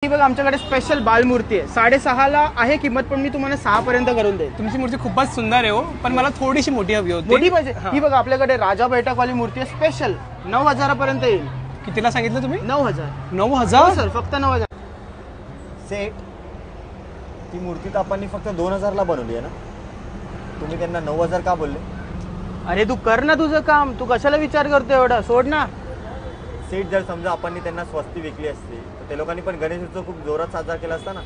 ही बघा आमच्याकडे स्पेशल बालमूर्ती आहे, 6.5ला आहे किंमत, पण मी तुम्हाला 6 पर्यंत करून देईन। तुमची मूर्ती खूपच सुंदर आहे हो, पण मला थोडीशी मोठी हवी होती। मोठी पाहिजे? ही बघा आपल्याकडे राजा बैठकवाली मूर्ती आहे, स्पेशल 9,000 पर्यंत येईल। कितीला सांगितलं तुम्ही? 9,000। 9,000 सर, फक्त 9,000। सेठ, ती मूर्ती तर आपण फक्त 2,000ला बनवली आहे ना, तुम्ही त्यांना 9,000 का बोलले? अरे तू कर ना तुझं काम, तू कशाला विचार करतो एवढा, सोड ना। सेठ, जर समजा आपण त्यांना स्वस्ती विकली असती तर ते लोकांनी पण गणेश उत्सव खूप जोरात साजरा केला असता ना।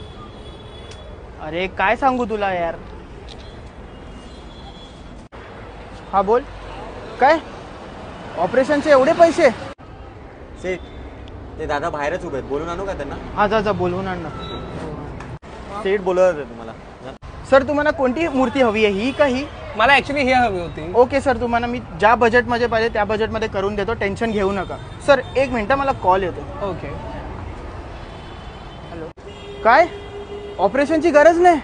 अरे काय सांगू तुला यार। हा बोल, काय ऑपरेशनचे एवढे पैसे? सेठ, ते दादा बाहेरच उभे आहेत, बोलून आणू का त्यांना? हा जा जा, बोलवून आण ना। सेठ बोलवत होते तुम्हाला। सर तुम्हाला कोणती मूर्ती हवी आहे, ही का ही? मला ऍक्च्युली हे हवी होती। ओके सर, तुम्हाला मी ज्या बजेटमध्ये पाहिजे त्या बजेटमध्ये करून देतो, टेन्शन घेऊ नका। सर 1 मिनिट, मला कॉल येतो। ओके। हॅलो, काय ऑपरेशनची गरज नाही?